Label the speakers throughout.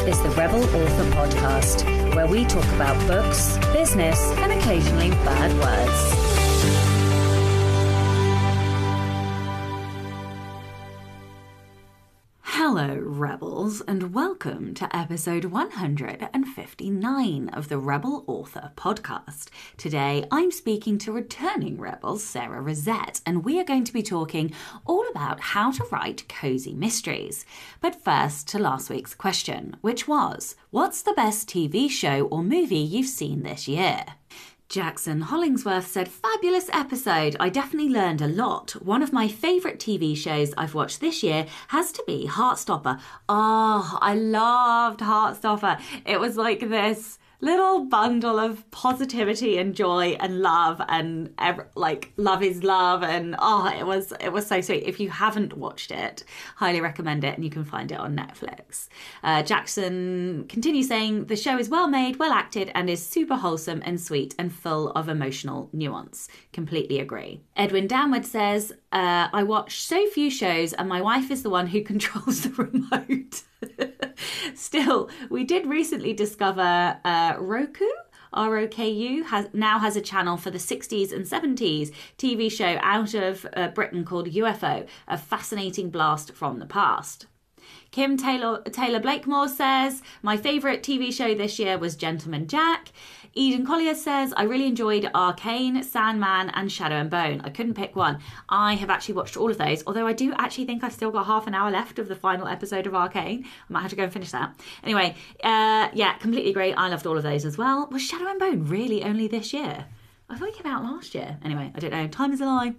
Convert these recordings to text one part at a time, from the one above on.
Speaker 1: is the Rebel Author Podcast, where we talk about books, business, and occasionally bad words. Hello, Rebels, and welcome to episode 159 of the Rebel Author Podcast. Today, I'm speaking to returning Rebel Sara Rosett, and we are going to be talking all about how to write cozy mysteries. But first, to last week's question, which was, what's the best TV show or movie you've seen this year? Jackson Hollingsworth said, fabulous episode. I definitely learned a lot. One of my favourite TV shows I've watched this year has to be Heartstopper. Oh, I loved Heartstopper. It was like this little bundle of positivity and joy and love and love is love, and it was so sweet. If you haven't watched it, highly recommend it, and you can find it on Netflix. Jackson continues saying the show is well made, well acted, and is super wholesome and sweet and full of emotional nuance. Completely agree. Edwin Downward says, I watch so few shows and my wife is the one who controls the remote. Still, we did recently discover Roku, ROKU, has a channel for the 60s and 70s TV show out of Britain called UFO, a fascinating blast from the past. Kim Taylor Blakemore says, my favourite TV show this year was Gentleman Jack. Eden Collier says, I really enjoyed Arcane, Sandman and Shadow and Bone. I couldn't pick one. I have actually watched all of those, although I do actually think I've still got half an hour left of the final episode of Arcane. I might have to go and finish that. Anyway, completely agree. I loved all of those as well. Was Shadow and Bone really only this year? I thought it came out last year. Anyway, I don't know. Time is a lie.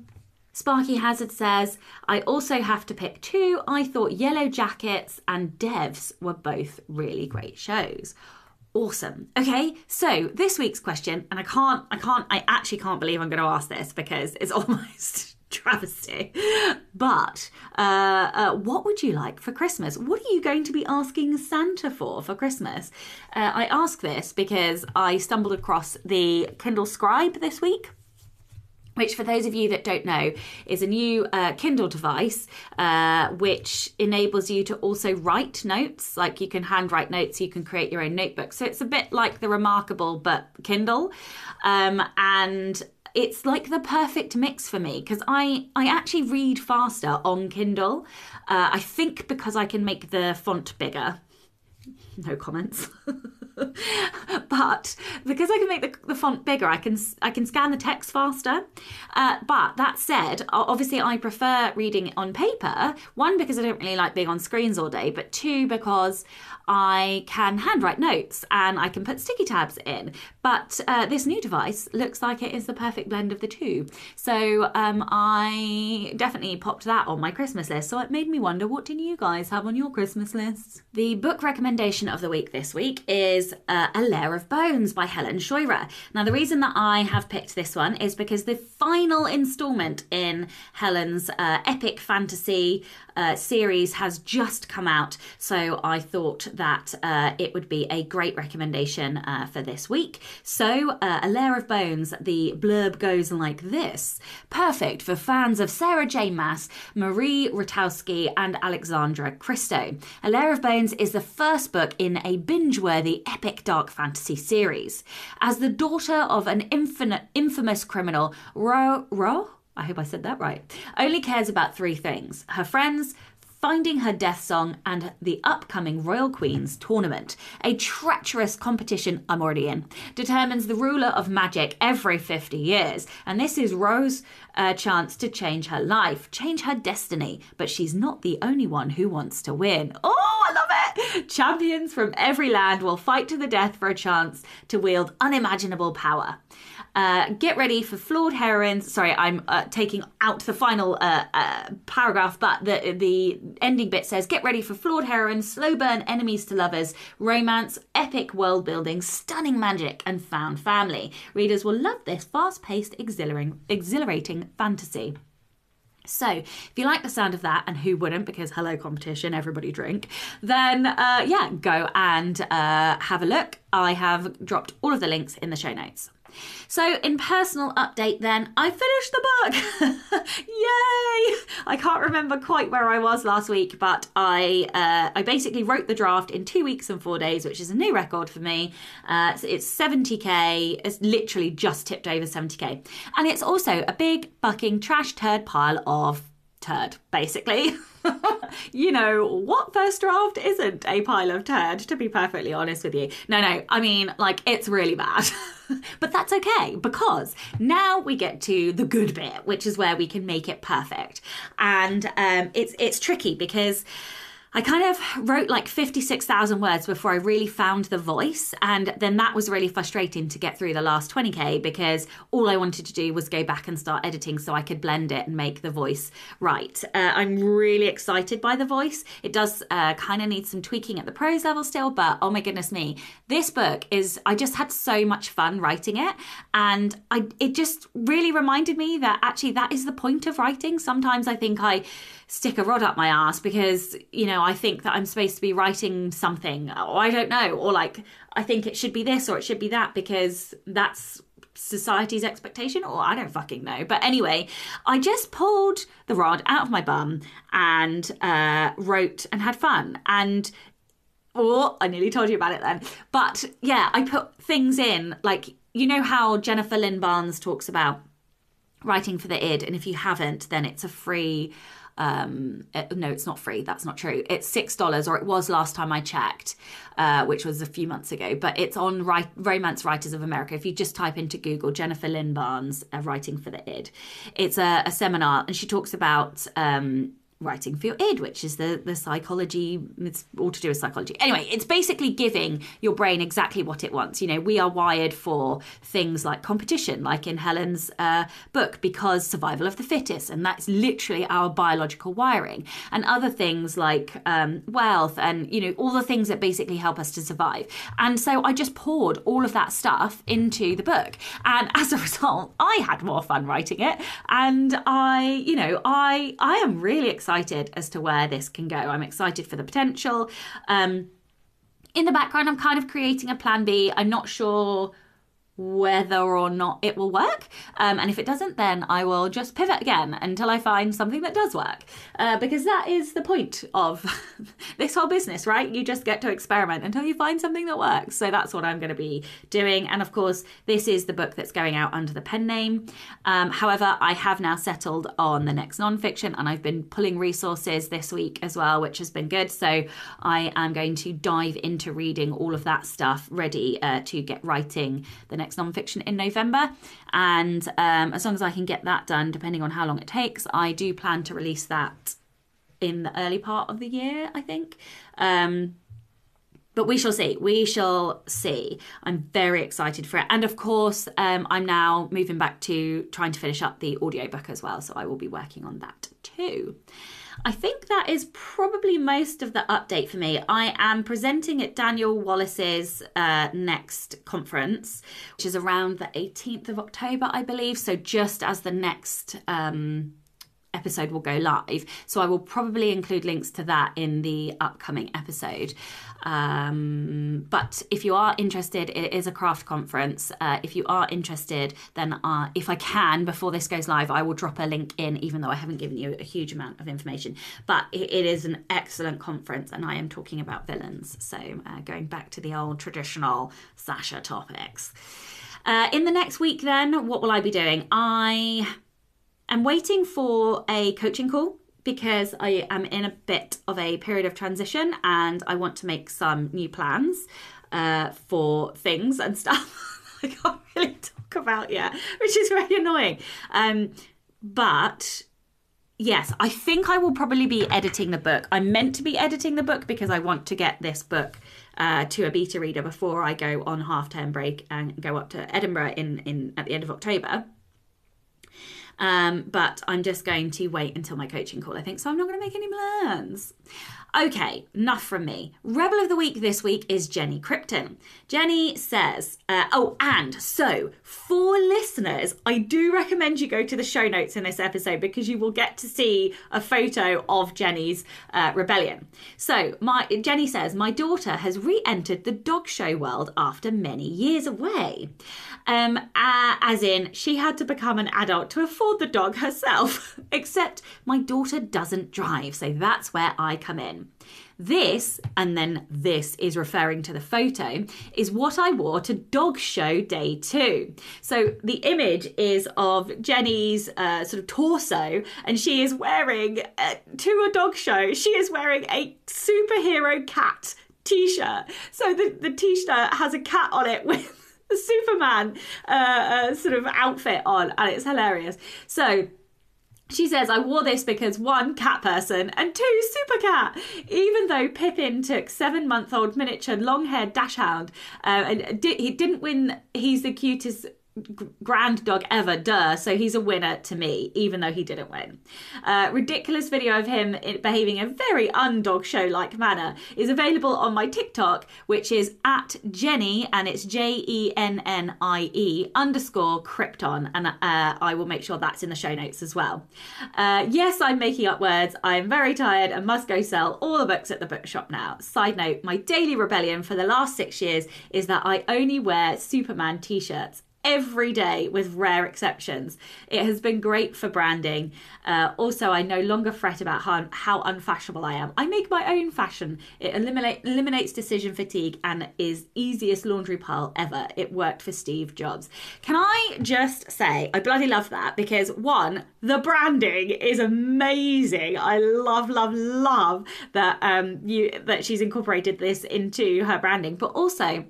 Speaker 1: Sparky Hazard says, I also have to pick two. I thought Yellow Jackets and Devs were both really great shows. Awesome. Okay, so this week's question, and I actually can't believe I'm going to ask this because it's almost travesty. But what would you like for Christmas? What are you going to be asking Santa for Christmas? I ask this because I stumbled across the Kindle Scribe this week, which, for those of you that don't know, is a new Kindle device which enables you to also write notes. Like, you can handwrite notes, you can create your own notebook. So it's a bit like the Remarkable, but Kindle. And it's like the perfect mix for me because I actually read faster on Kindle. I think because I can make the font bigger. No comments. But because I can make the font bigger, I can scan the text faster. But that said, obviously I prefer reading it on paper. One, because I don't really like being on screens all day, but two, because I can handwrite notes and I can put sticky tabs in. But this new device looks like it is the perfect blend of the two. So I definitely popped that on my Christmas list. So it made me wonder, what do you guys have on your Christmas lists? The book recommendation of the week this week is A Lair of Bones by Helen Scheuerer. Now, the reason that I have picked this one is because the final instalment in Helen's epic fantasy series has just come out. So I thought that it would be a great recommendation for this week. So A Lair of Bones, the blurb goes like this. Perfect for fans of Sarah J. Maas, Marie Rotowski and Alexandra Christo. A Lair of Bones is the first book in a binge-worthy epic dark fantasy series. As the daughter of an infamous criminal, Ro, I hope I said that right, only cares about three things: her friends, finding her death song, and the upcoming Royal Queen's tournament. A treacherous competition I'm already in determines the ruler of magic every 50 years. And this is Ro's chance to change her life, change her destiny. But she's not the only one who wants to win. Oh, I love it! Champions from every land will fight to the death for a chance to wield unimaginable power. Get ready for flawed heroines. Sorry, I'm taking out the final paragraph, but the ending bit says, get ready for flawed heroines, slow burn enemies to lovers, romance, epic world building, stunning magic, and found family. Readers will love this fast-paced, exhilarating fantasy. So if you like the sound of that, and who wouldn't, because hello competition, everybody drink, then go and have a look. I have dropped all of the links in the show notes. So in personal update then, I finished the book. Yay! I can't remember quite where I was last week, but I basically wrote the draft in 2 weeks and 4 days, which is a new record for me. So it's 70k. It's literally just tipped over 70k. And it's also a big fucking trash turd pile of turd, basically. You know, what first draft isn't a pile of turd, to be perfectly honest with you? No, I mean, like, it's really bad. But that's okay, because now we get to the good bit, which is where we can make it perfect. And it's tricky because I kind of wrote like 56,000 words before I really found the voice. And then that was really frustrating to get through the last 20k, because all I wanted to do was go back and start editing so I could blend it and make the voice right. I'm really excited by the voice. It does kind of need some tweaking at the prose level still, but oh my goodness me, this book I just had so much fun writing it. And it just really reminded me that actually that is the point of writing. Sometimes I think I stick a rod up my ass because, you know, I think that I'm supposed to be writing something, or I don't know, or like I think it should be this or it should be that because that's society's expectation, or I don't fucking know. But anyway, I just pulled the rod out of my bum and wrote and had fun. And I nearly told you about it then. But yeah, I put things in, like, you know how Jennifer Lynn Barnes talks about writing for the id, and if you haven't, then it's a free no, it's not free. That's not true. It's $6, or it was last time I checked, which was a few months ago. But it's on Romance Writers of America. If you just type into Google Jennifer Lynn Barnes writing for the id, it's a seminar, and she talks about writing for your id, which is the psychology. It's all to do with psychology. Anyway, it's basically giving your brain exactly what it wants. You know, we are wired for things like competition, like in Helen's book, because survival of the fittest, and that's literally our biological wiring, and other things like wealth, and, you know, all the things that basically help us to survive. And so I just poured all of that stuff into the book, and as a result, I had more fun writing it, and I am really excited as to where this can go. I'm excited for the potential. In the background, I'm kind of creating a plan B. I'm not sure whether or not it will work. And if it doesn't, then I will just pivot again until I find something that does work. Because that is the point of this whole business, right? You just get to experiment until you find something that works. So that's what I'm going to be doing. And of course, this is the book that's going out under the pen name. However, I have now settled on the next nonfiction, and I've been pulling resources this week as well, which has been good. So I am going to dive into reading all of that stuff, ready to get writing the next nonfiction in November. And as long as I can get that done, depending on how long it takes, I do plan to release that in the early part of the year, I think. But we shall see. We shall see. I'm very excited for it. And of course, I'm now moving back to trying to finish up the audiobook as well. So I will be working on that too. I think that is probably most of the update for me. I am presenting at Daniel Wallace's next conference, which is around the 18th of October, I believe. So just as the next episode will go live. So I will probably include links to that in the upcoming episode. But if you are interested, it is a craft conference. If you are interested, then if I can, before this goes live, I will drop a link in, even though I haven't given you a huge amount of information. But it is an excellent conference, and I am talking about villains. So going back to the old traditional Sasha topics. In the next week then, what will I be doing? I'm waiting for a coaching call because I am in a bit of a period of transition and I want to make some new plans for things and stuff I can't really talk about yet, which is very annoying. But yes, I think I will probably be editing the book. I'm meant to be editing the book because I want to get this book to a beta reader before I go on half-term break and go up to Edinburgh at the end of October. But I'm just going to wait until my coaching call, I think. So I'm not going to make any plans. Okay, enough from me. Rebel of the Week this week is Jenny Krypton. Jenny says, for listeners, I do recommend you go to the show notes in this episode because you will get to see a photo of Jenny's rebellion. So Jenny says, my daughter has re-entered the dog show world after many years away. As in, she had to become an adult to afford the dog herself. Except my daughter doesn't drive, so that's where I come in. This, and then this is referring to the photo, is what I wore to dog show day 2. So the image is of Jenny's sort of torso, and she is wearing, to a dog show, she is wearing a superhero cat t-shirt. So the t-shirt has a cat on it with the Superman sort of outfit on, and it's hilarious. So she says, I wore this because 1, cat person, and 2, super cat. Even though Pippin took 7-month-old miniature long-haired dachshund, and he didn't win, he's the cutest grand dog ever, so he's a winner to me, even though he didn't win. Ridiculous video of him behaving in a very un-dog show-like manner is available on my TikTok, which is at Jenny, and it's JENNIE _Krypton, and I will make sure that's in the show notes as well. Yes, I'm making up words. I am very tired and must go sell all the books at the bookshop now. Side note, my daily rebellion for the last 6 years is that I only wear Superman t-shirts every day with rare exceptions. It has been great for branding. Also, I no longer fret about how unfashionable I am. I make my own fashion. It eliminates decision fatigue and is easiest laundry pile ever. It worked for Steve Jobs. Can I just say, I bloody love that because 1, the branding is amazing. I love that that she's incorporated this into her branding, but also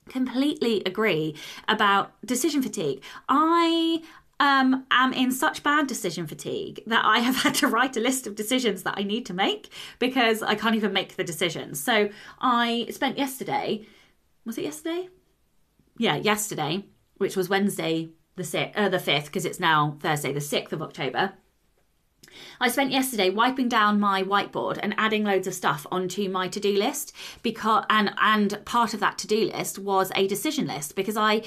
Speaker 1: completely agree about decision fatigue. I am in such bad decision fatigue that I have had to write a list of decisions that I need to make because I can't even make the decisions. So I spent yesterday, was it yesterday? Yeah, yesterday, which was Wednesday the 5th, because it's now Thursday the 6th of October. I spent yesterday wiping down my whiteboard and adding loads of stuff onto my to-do list because and part of that to-do list was a decision list because I'm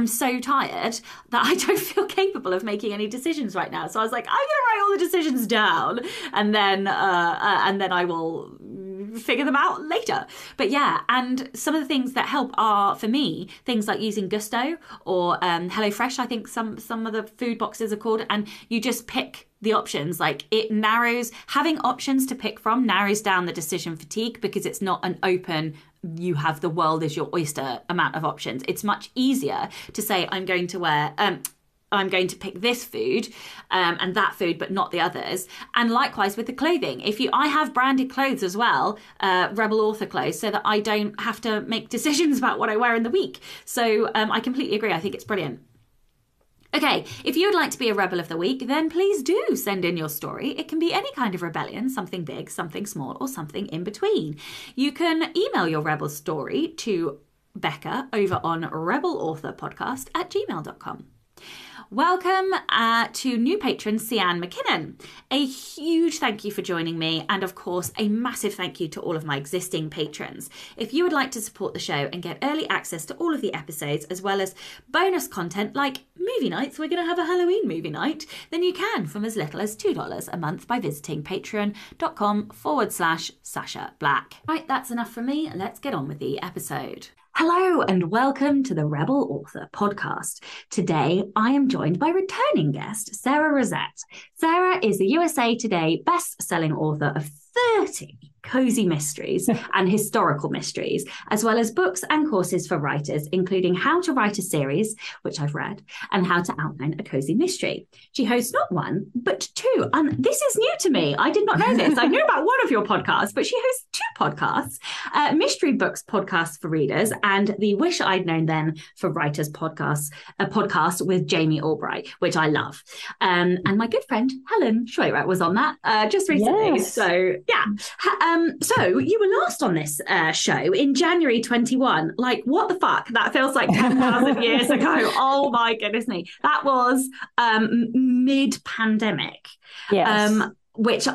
Speaker 1: so tired that I don't feel capable of making any decisions right now. So I was like, I'm going to write all the decisions down and then I will figure them out later. But yeah, and some of the things that help are, for me, things like using Gusto or HelloFresh, I think some of the food boxes are called, and you just pick the options. Like, it narrows, having options to pick from narrows down the decision fatigue because it's not an open, you have the world is your oyster amount of options. It's much easier to say, I'm going to pick this food and that food, but not the others. And likewise with the clothing. I have branded clothes as well, Rebel Author clothes, so that I don't have to make decisions about what I wear in the week. So I completely agree. I think it's brilliant. Okay, if you would like to be a Rebel of the Week, then please do send in your story. It can be any kind of rebellion, something big, something small, or something in between. You can email your Rebel story to Becca over on rebelauthorpodcast@gmail.com. Welcome to new patron Sian McKinnon. A huge thank you for joining me, and of course a massive thank you to all of my existing patrons. If you would like to support the show and get early access to all of the episodes as well as bonus content like movie nights, we're going to have a Halloween movie night, then you can from as little as $2 a month by visiting patreon.com/Sasha Black. Right, that's enough from me. Let's get on with the episode. Hello and welcome to the Rebel Author podcast. Today, I am joined by returning guest, Sara Rosett. Sara is the USA Today best-selling author of 30 cozy mysteries and historical mysteries, as well as books and courses for writers, including How to Write a Series, which I've read, and How to Outline a Cozy Mystery. She hosts not one, but two. And this is new to me. I did not know this. I knew about one of your podcasts, but she hosts 2 podcasts, Mystery Books Podcast for Readers and the Wish I'd Known Then for Writers podcast, a podcast with Jamie Albright, which I love. And my good friend, Helen Scheuerer, was on that just recently.
Speaker 2: Yes.
Speaker 1: So, yeah. So you were last on this show in January 21. Like, what the fuck? That feels like 10,000 years ago. Oh my goodness me. That was mid-pandemic.
Speaker 2: Yes.
Speaker 1: Which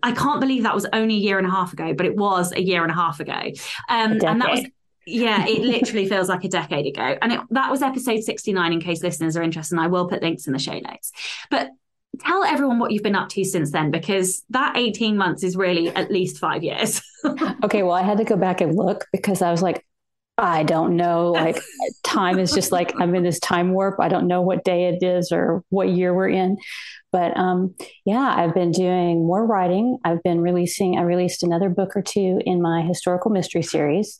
Speaker 1: I can't believe that was only a year and a half ago, but it was a year and a half ago. And that was, yeah, it literally feels like a decade ago. And that was episode 69, in case listeners are interested. And I will put links in the show notes. But tell everyone what you've been up to since then, because that 18 months is really at least 5 years.
Speaker 2: Okay, well, I had to go back and look because I was like, I don't know. Like, time is just like, I'm in this time warp. I don't know what day it is or what year we're in. But yeah, I've been doing more writing. I released another book or two in my historical mystery series,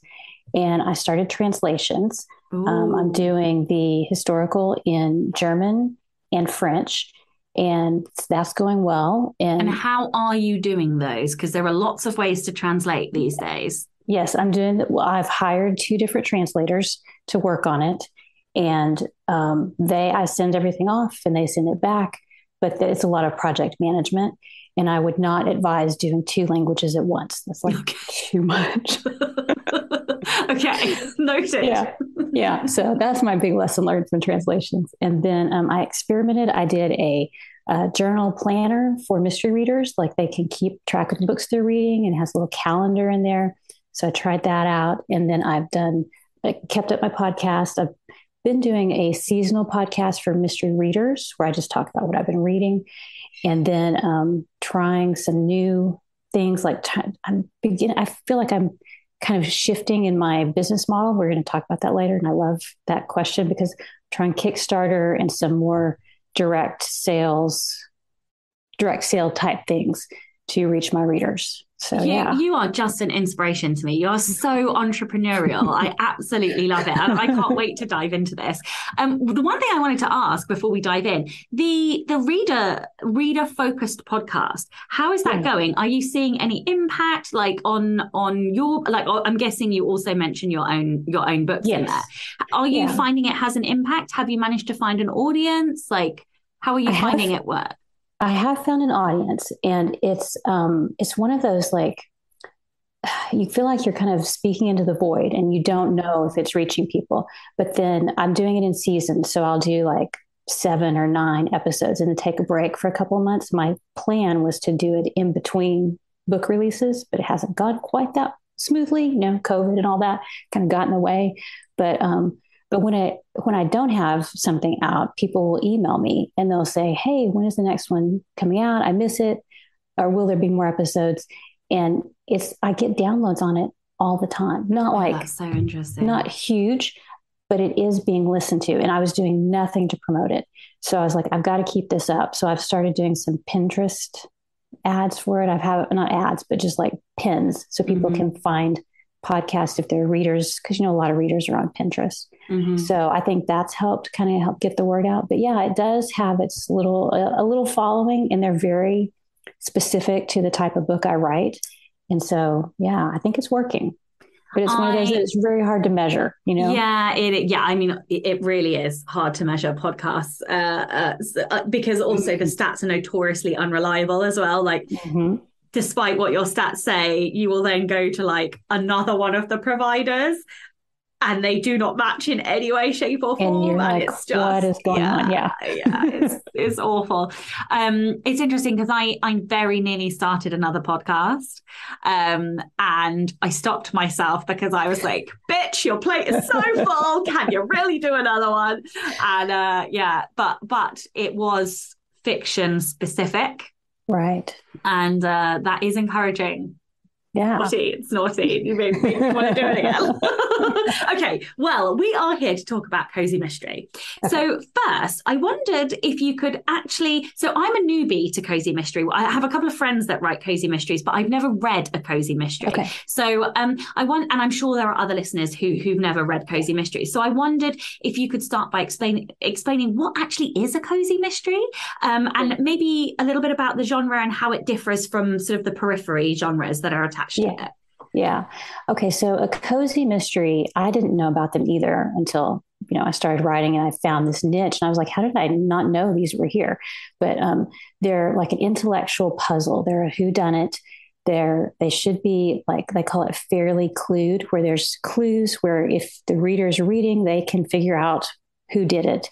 Speaker 2: and I started translations. I'm doing the historical in German and French, and that's going well.
Speaker 1: And how are you doing those? Because there are lots of ways to translate these days.
Speaker 2: Yes, I've hired 2 different translators to work on it, and I send everything off and they send it back, but it's a lot of project management, and I would not advise doing 2 languages at once. That's like too much.
Speaker 1: Okay, noted.
Speaker 2: Yeah. So that's my big lesson learned from translations. And then I experimented. I did a journal planner for mystery readers, like they can keep track of the books they're reading, and it has a little calendar in there. So I tried that out. And then I kept up my podcast. I've been doing a seasonal podcast for mystery readers where I just talk about what I've been reading. And then trying some new things like I feel like I'm kind of shifting in my business model. We're going to talk about that later. And I love that question because I'm trying Kickstarter and some more direct sale type things to reach my readers. So
Speaker 1: you are just an inspiration to me. You are so entrepreneurial. I absolutely love it. And I can't wait to dive into this. The one thing I wanted to ask before we dive in, the reader focused podcast, how is that going? Are you seeing any impact like on your, like, I'm guessing you also mentioned your own books in there. Are you finding it has an impact? Have you managed to find an audience? Like, how are you finding it work?
Speaker 2: I have found an audience, and it's one of those, like, you feel like you're kind of speaking into the void and you don't know if it's reaching people. But then I'm doing it in seasons. So I'll do like 7 or 9 episodes and then take a break for a couple of months. My plan was to do it in between book releases, but it hasn't gone quite that smoothly. COVID and all that kind of got in the way. But when I don't have something out, people will email me and they'll say, "Hey, when is the next one coming out? I miss it. Or will there be more episodes?" And I get downloads on it all the time. Not like,
Speaker 1: that's so interesting.
Speaker 2: Not huge, but it is being listened to. And I was doing nothing to promote it. So I was like, I've got to keep this up. So I've started doing some Pinterest ads for it. Not ads, but just like pins so people can find podcasts if they're readers, because a lot of readers are on Pinterest. So I think that's helped get the word out. But yeah, it does have its a little following, and they're very specific to the type of book I write. And so yeah, I think it's working. But it's one of those that's very hard to measure,
Speaker 1: Yeah, I mean, it really is hard to measure podcasts because also the stats are notoriously unreliable as well. Like, despite what your stats say, you will then go to like another one of the providers and they do not match in any way, shape or form.
Speaker 2: And you're like,
Speaker 1: it's just,
Speaker 2: what is going on? Yeah.
Speaker 1: It's awful. It's interesting because I very nearly started another podcast and I stopped myself because I was like, bitch, your plate is so full. Can you really do another one? And but it was fiction specific.
Speaker 2: Right.
Speaker 1: And that is encouraging.
Speaker 2: Yeah.
Speaker 1: It's naughty. You made me want to do it again. Okay, well, we are here to talk about cozy mystery. Okay. So first, I wondered if you could so I'm a newbie to cozy mystery. I have a couple of friends that write cozy mysteries, but I've never read a cozy mystery. Okay. So and I'm sure there are other listeners who've never read cozy mysteries. So I wondered if you could start by explaining what actually is a cozy mystery, and maybe a little bit about the genre and how it differs from sort of the periphery genres that are attached to it.
Speaker 2: Yeah. Okay. So a cozy mystery, I didn't know about them either until, I started writing and I found this niche and I was like, how did I not know these were here? But they're like an intellectual puzzle. They're a whodunit. They should be like, they call it fairly clued, where there's clues where if the reader's reading, they can figure out who did it.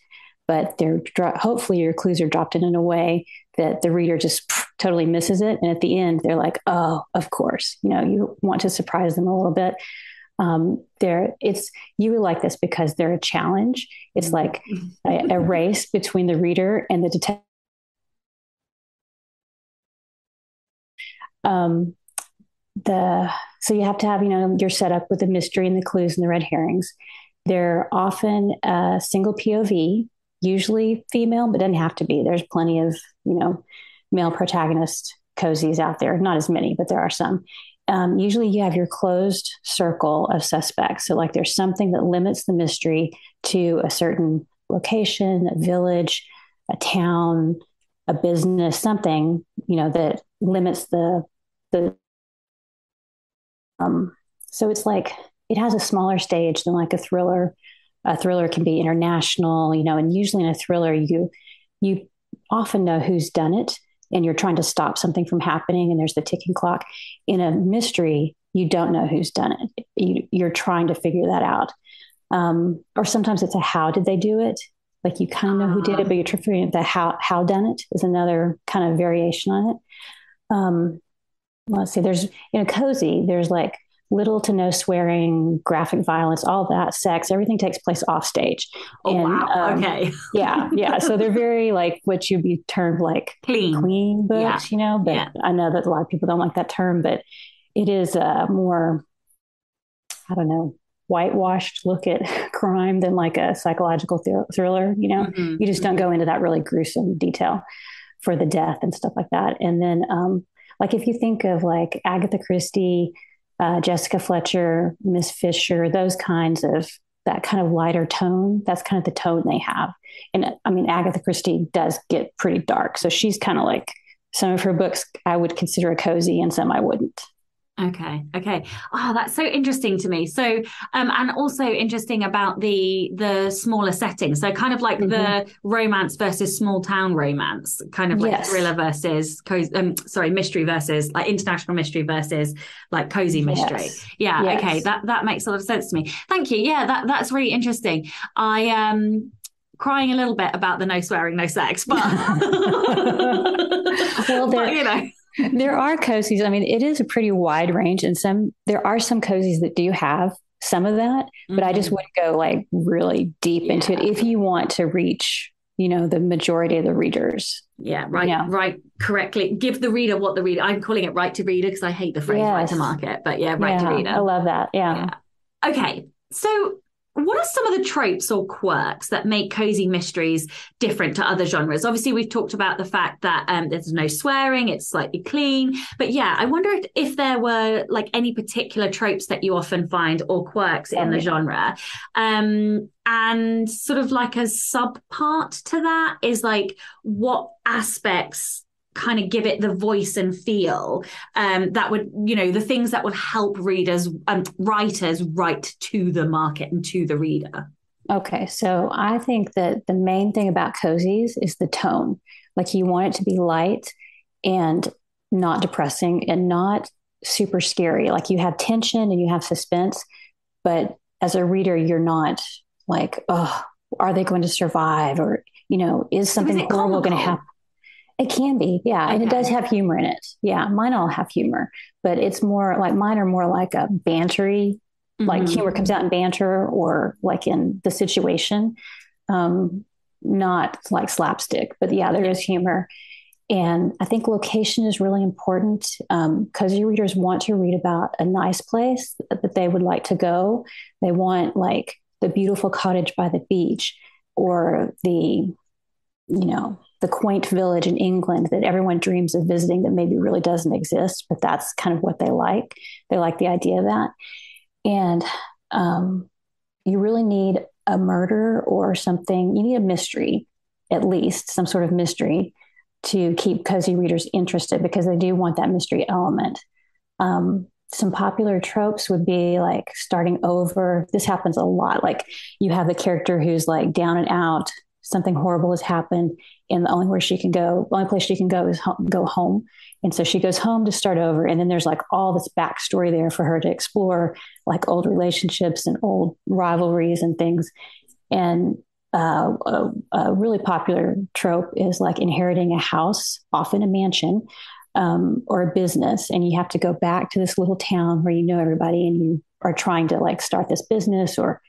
Speaker 2: But hopefully your clues are dropped in a way that the reader just totally misses it. And at the end, they're like, oh, of course, you want to surprise them a little bit. You would like this because they're a challenge. It's like a race between the reader and the detective. So you have to have, you're set up with the mystery and the clues and the red herrings. They're often a single POV, usually female, but doesn't have to be. There's plenty of, male protagonist cozies out there. Not as many, but there are some. Usually you have your closed circle of suspects. So like there's something that limits the mystery to a certain location, a village, a town, a business, something, that limits the so it's like it has a smaller stage than like a thriller. A thriller can be international, and usually in a thriller you often know who's done it and you're trying to stop something from happening and there's the ticking clock. In a mystery, you don't know who's done it. You're trying to figure that out. Or sometimes it's a how did they do it? Like you kind of know who did it, but you're trying to figure out the how done it is another kind of variation on it. Let's see, there's cozy, there's like little to no swearing, graphic violence, all that, sex, everything takes place off stage.
Speaker 1: Wow. Okay.
Speaker 2: yeah. So they're very like what you'd be termed like clean books, but I know that a lot of people don't like that term, but it is a more, I don't know, whitewashed look at crime than like a psychological thriller, you just don't go into that really gruesome detail for the death and stuff like that. And then, like if you think of like Agatha Christie, Jessica Fletcher, Miss Fisher, those kinds of that kind of lighter tone, that's kind of the tone they have. And I mean, Agatha Christie does get pretty dark. So she's kind of like some of her books I would consider a cozy and some I wouldn't.
Speaker 1: Okay. Oh, that's so interesting to me. So, and also interesting about the smaller setting. So kind of like the romance versus small town romance, kind of like thriller versus mystery versus like international mystery versus like cozy mystery. Yeah. Yes. Okay. That makes a lot of sense to me. Thank you. Yeah. That's really interesting. I crying a little bit about the no swearing, no sex, but
Speaker 2: well, there are cozies. I mean, it is a pretty wide range, and there are some cozies that do have some of that, but I just wouldn't go like really deep into it if you want to reach, the majority of the readers.
Speaker 1: Yeah, right, right. Correctly. Give the reader what the reader, I'm calling it right to reader because I hate the phrase right to market, but right to reader.
Speaker 2: I love that. Yeah.
Speaker 1: Okay. So what are some of the tropes or quirks that make cozy mysteries different to other genres? Obviously, we've talked about the fact that there's no swearing, it's slightly clean. But I wonder if there were like any particular tropes that you often find or quirks in the genre. And sort of like a sub part to that is like what aspects kind of give it the voice and feel that would, the things that would help readers and writers write to the market and to the reader.
Speaker 2: Okay. So I think that the main thing about cozies is the tone. Like you want it to be light and not depressing and not super scary. Like you have tension and you have suspense, but as a reader, you're not like, oh, are they going to survive? Or, is something horrible going to happen? It can be, yeah. Okay. And it does have humor in it. Yeah, mine all have humor, but it's more like mine are more like a bantery, like humor comes out in banter or like in the situation, not like slapstick, but there is humor. And I think location is really important. Cozy readers want to read about a nice place that they would like to go. They want like the beautiful cottage by the beach or the quaint village in England that everyone dreams of visiting that maybe really doesn't exist, but that's kind of what they like. They like the idea of that. And you really need a murder or something. You need a mystery, at least some sort of mystery to keep cozy readers interested because they do want that mystery element. Some popular tropes would be like starting over. This happens a lot. Like you have a character who's like down and out, something horrible has happened, and the only place she can go is go home. And so she goes home to start over. And then there's like all this backstory there for her to explore, like old relationships and old rivalries and things. And a really popular trope is like inheriting a house, often a mansion, or a business, and you have to go back to this little town where you know everybody, and you are trying to like start this business or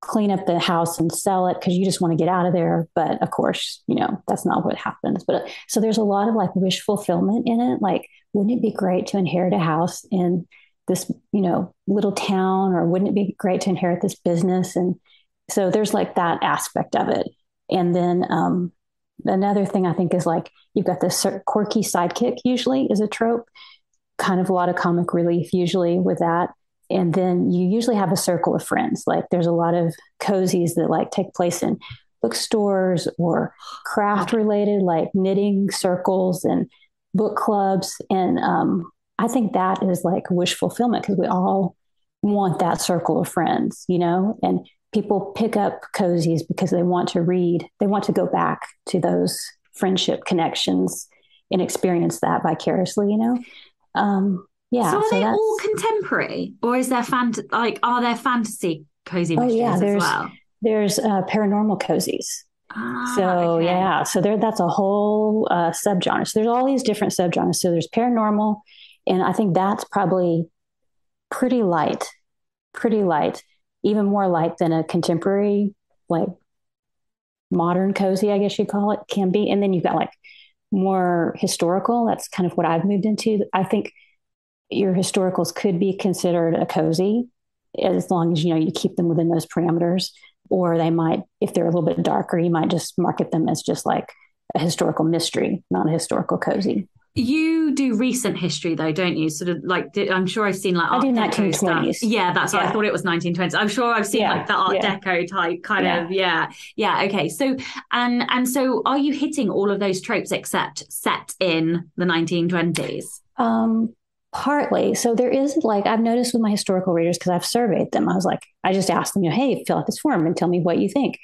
Speaker 2: clean up the house and sell it because you just want to get out of there. But of course, that's not what happens. But so there's a lot of like wish fulfillment in it. Like, wouldn't it be great to inherit a house in this, little town, or wouldn't it be great to inherit this business? And so there's like that aspect of it. And then another thing I think is like you've got this quirky sidekick, usually is a trope, kind of a lot of comic relief usually with that. And then you usually have a circle of friends. Like there's a lot of cozies that like take place in bookstores or craft related, like knitting circles and book clubs. And I think that is like wish fulfillment because we all want that circle of friends, and people pick up cozies because they want to read. They want to go back to those friendship connections and experience that vicariously, Yeah.
Speaker 1: So are they all contemporary, or is there are there fantasy cozy mysteries as well?
Speaker 2: There's paranormal cozies.
Speaker 1: Okay.
Speaker 2: Yeah, so that's a whole subgenre. So there's all these different subgenres. So there's paranormal, and I think that's probably pretty light, even more light than a contemporary, like modern cozy, I guess you'd call it, can be. And then you've got like more historical. That's kind of what I've moved into. I think your historicals could be considered a cozy as long as, you keep them within those parameters. Or they might, if they're a little bit darker, you might just market them as just like a historical mystery, not a historical cozy.
Speaker 1: You do recent history though, don't you? Sort of like, I'm sure I've seen like
Speaker 2: Art Deco 1920s
Speaker 1: stuff. Yeah, that's what I thought it was 1920s. I'm sure I've seen like the Art Deco type kind of. Yeah. Okay. So, and so are you hitting all of those tropes except set in the 1920s?
Speaker 2: Partly. So there is like, I've noticed with my historical readers, because I've surveyed them, I just asked them, hey, fill out this form and tell me what you think.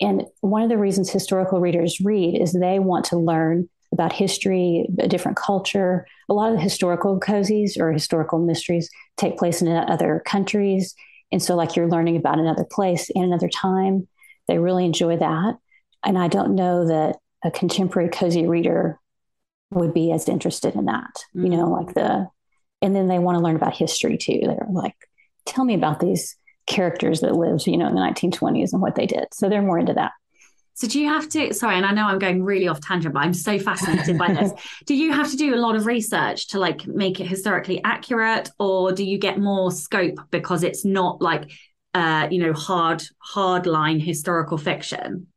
Speaker 2: And one of the reasons historical readers read is they want to learn about history, a different culture. A lot of the historical cozies or historical mysteries take place in other countries. And so like you're learning about another place and another time. They really enjoy that. And I don't know that a contemporary cozy reader would be as interested in that, and then they want to learn about history too. They're like, tell me about these characters that lived, in the 1920s and what they did. So they're more into that.
Speaker 1: So do you have to, sorry, and I know I'm going really off tangent, but I'm so fascinated by this. Do you have to do a lot of research to like make it historically accurate, or do you get more scope because it's not like, hard line historical fiction?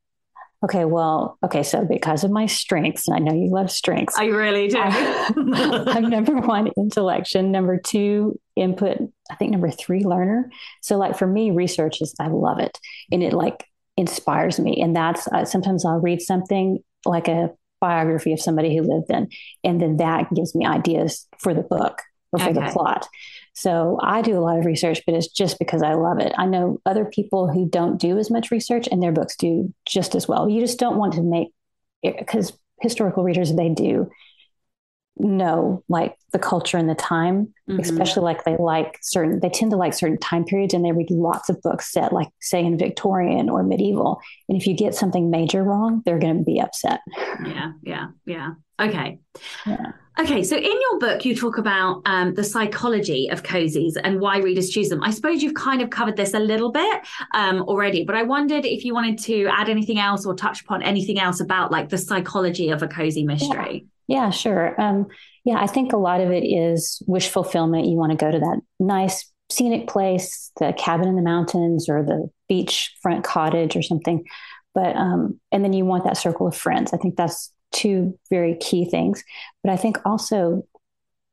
Speaker 2: So because of my strengths, and I know you love strengths.
Speaker 1: I really do.
Speaker 2: I'm number one, intellection. Number two, input. I think number three, learner. So like for me, research I love it. And it like inspires me. And that's, sometimes I'll read something like a biography of somebody who lived then. And then that gives me ideas for the book or for the plot. So I do a lot of research, but it's just because I love it. I know other people who don't do as much research and their books do just as well. You just don't want to make it, because historical readers, they do know like the culture and the time, especially like they tend to like certain time periods, and they read lots of books set like say in Victorian or medieval. And if you get something major wrong, they're going to be upset.
Speaker 1: Yeah. Okay. Yeah. Okay, so in your book, you talk about the psychology of cozies and why readers choose them. I suppose you've kind of covered this a little bit already, but I wondered if you wanted to add anything else or touch upon anything else about like the psychology of a cozy mystery.
Speaker 2: Yeah, sure. I think a lot of it is wish fulfillment. You want to go to that nice scenic place, the cabin in the mountains or the beachfront cottage or something. But and then you want that circle of friends. I think that's two very key things. But I think also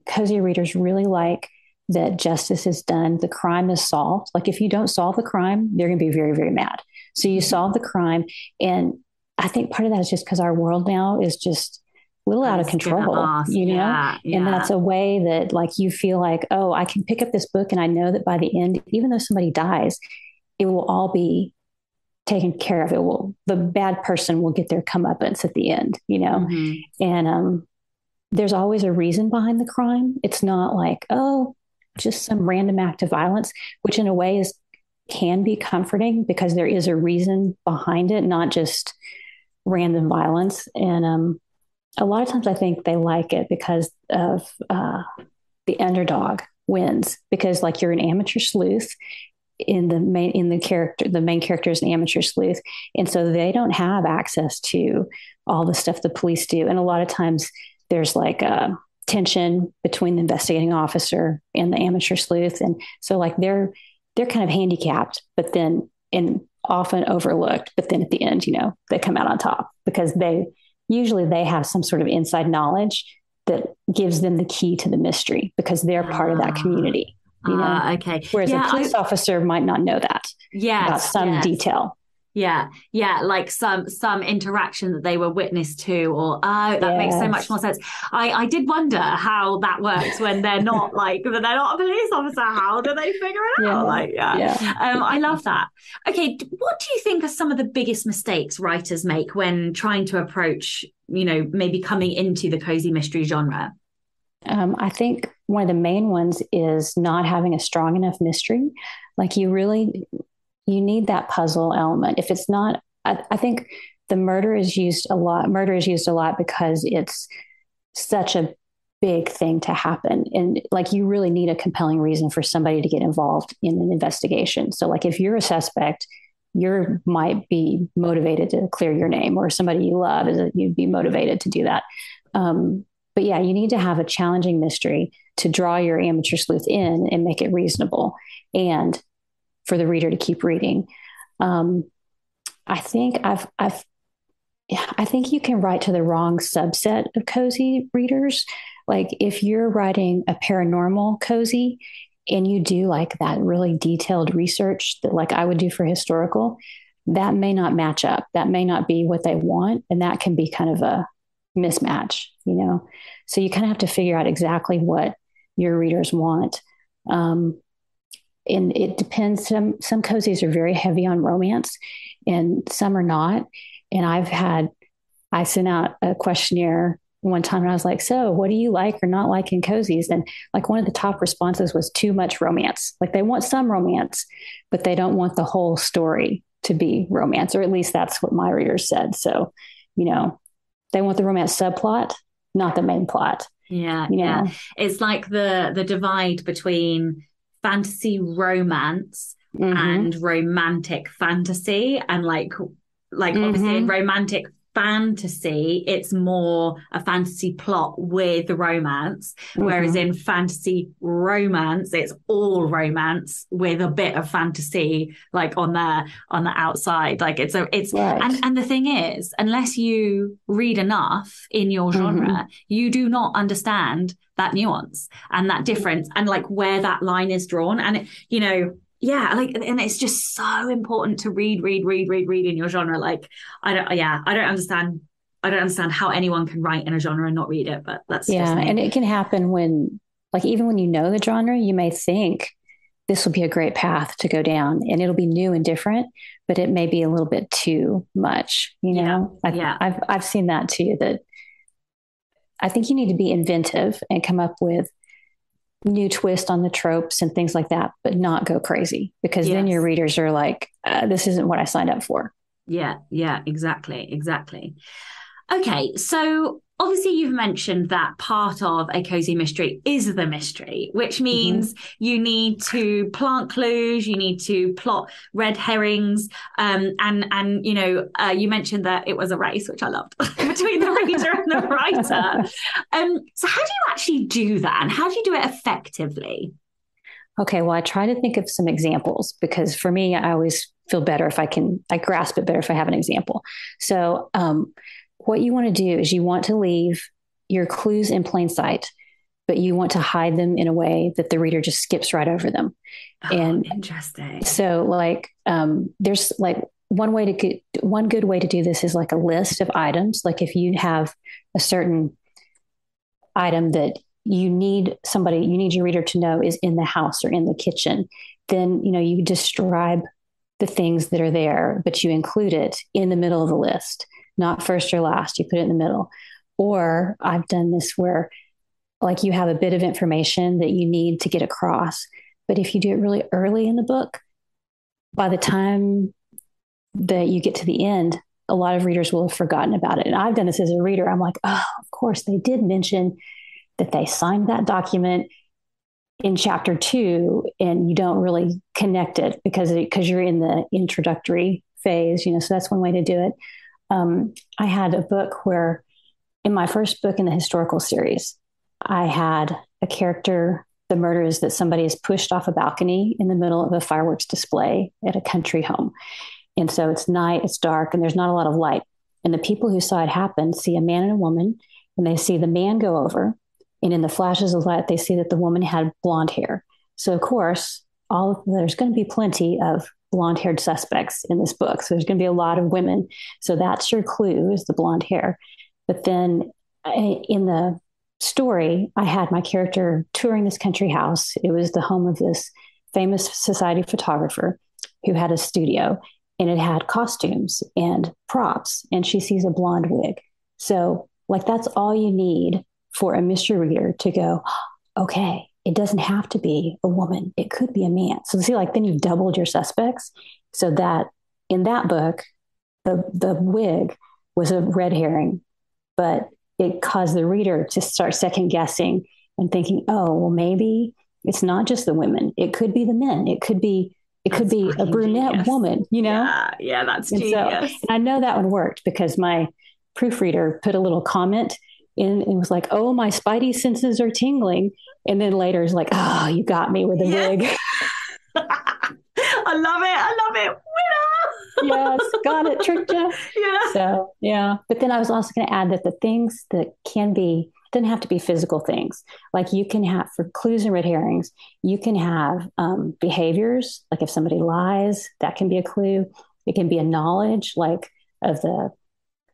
Speaker 2: cozy readers really like that justice is done. The crime is solved. Like if you don't solve the crime, they're going to be very, very mad. So you solve the crime. And I think part of that is just because our world now is just a little out of control, and that's a way that like you feel like, oh, I can pick up this book and I know that by the end, even though somebody dies, it will all be taken care of. The bad person will get their comeuppance at the end, and there's always a reason behind the crime. It's not like, oh, just some random act of violence, which in a way is can be comforting because there is a reason behind it, not just random violence. And a lot of times I think they like it because of the underdog wins, because like you're an amateur sleuth the main character is an amateur sleuth. And so they don't have access to all the stuff the police do. And a lot of times there's like a tension between the investigating officer and the amateur sleuth. And so like they're kind of handicapped, but then and often overlooked. But then at the end, they come out on top because they have some sort of inside knowledge that gives them the key to the mystery because they're part of that community.
Speaker 1: Okay.
Speaker 2: Whereas a police officer might not know that about some detail.
Speaker 1: Yeah. Like some interaction that they were witness to, or that makes so much more sense. I did wonder how that works when they're not they're not a police officer. How do they figure it out? I love that. Okay, what do you think are some of the biggest mistakes writers make when trying to approach, maybe coming into the cozy mystery genre?
Speaker 2: I think one of the main ones is not having a strong enough mystery. Like you need that puzzle element. If it's not, I think the murder is used a lot. Murder is used a lot because it's such a big thing to happen. And like, you really need a compelling reason for somebody to get involved in an investigation. So like, if you're a suspect, you might be motivated to clear your name, or somebody you love, you'd be motivated to do that. But yeah, you need to have a challenging mystery to draw your amateur sleuth in and make it reasonable, and for the reader to keep reading. I think I think you can write to the wrong subset of cozy readers. Like if you're writing a paranormal cozy and you do like that really detailed research that like I would do for historical, that may not match up. That may not be what they want. And that can be kind of a mismatch, So you kind of have to figure out exactly what your readers want. And it depends. Some cozies are very heavy on romance and some are not. And I sent out a questionnaire one time and I was like, so what do you like or not like in cozies? And like one of the top responses was too much romance. Like they want some romance, but they don't want the whole story to be romance, or at least that's what my readers said. So, they want the romance subplot, not the main plot.
Speaker 1: Yeah. It's like the divide between fantasy romance and romantic fantasy, and like obviously in romantic fantasy it's more a fantasy plot with romance, whereas in fantasy romance it's all romance with a bit of fantasy like on the outside. Like it's right. And the thing is, unless you read enough in your genre, you do not understand that nuance and that difference and like where that line is drawn. And and it's just so important to read in your genre. Like I don't understand how anyone can write in a genre and not read it, but that's just me.
Speaker 2: And it can happen when, like, even when you know the genre, you may think this will be a great path to go down and it'll be new and different, but it may be a little bit too much, I've seen that too, that I think you need to be inventive and come up with new twist on the tropes and things like that, but not go crazy, because then your readers are like, this isn't what I signed up for.
Speaker 1: Yeah, exactly. Okay, so obviously you've mentioned that part of a cozy mystery is the mystery, which means you need to plant clues, you need to plot red herrings, and you mentioned that it was a race, which I loved, between the reader and the writer. So how do you actually do that, and how do you do it effectively?
Speaker 2: Okay, well, I try to think of some examples, because for me, I always feel better if I grasp it better if I have an example. So what you want to do is you want to leave your clues in plain sight, but you want to hide them in a way that the reader just skips right over them. And
Speaker 1: interesting.
Speaker 2: So like there's like one good way to do this is like a list of items. Like if you have a certain item that you need your reader to know is in the house or in the kitchen, then, you describe the things that are there, but you include it in the middle of the list, not first or last. You put it in the middle. Or I've done this where like you have a bit of information that you need to get across, but if you do it really early in the book, by the time that you get to the end, a lot of readers will have forgotten about it. And I've done this as a reader. I'm like, oh, of course, they did mention that they signed that document in chapter 2, and you don't really connect it because you're in the introductory phase, so that's one way to do it. I had a book where, in my first book in the historical series, I had a character. The murder is that somebody is pushed off a balcony in the middle of a fireworks display at a country home. And so it's night, it's dark, and there's not a lot of light. And the people who saw it happen see a man and a woman, and they see the man go over. And in the flashes of light, they see that the woman had blonde hair. So, of course, there's going to be plenty of blonde haired suspects in this book. So there's going to be a lot of women. So that's your clue, is the blonde hair. But then in the story, I had my character touring this country house. It was the home of this famous society photographer who had a studio, and it had costumes and props, and she sees a blonde wig. So that's all you need for a mystery reader to go, okay, it doesn't have to be a woman. It could be a man. So see, then you've doubled your suspects. So that in that book, the wig was a red herring, but it caused the reader to start second guessing and thinking, oh, well, maybe it's not just the women. It could be the men. It could be a brunette genius. Woman,
Speaker 1: Yeah, that's genius.
Speaker 2: And I know that one worked because my proofreader put a little comment in and was like, oh, my spidey senses are tingling. And then later is like, oh, you got me with a wig.
Speaker 1: I love it. Winner.
Speaker 2: Yes, got it, tricked you.
Speaker 1: Yeah.
Speaker 2: So, yeah. But then I was also going to add that the things that doesn't have to be physical things. You can have, for clues and red herrings, you can have behaviors. If somebody lies, that can be a clue. It can be a knowledge, of the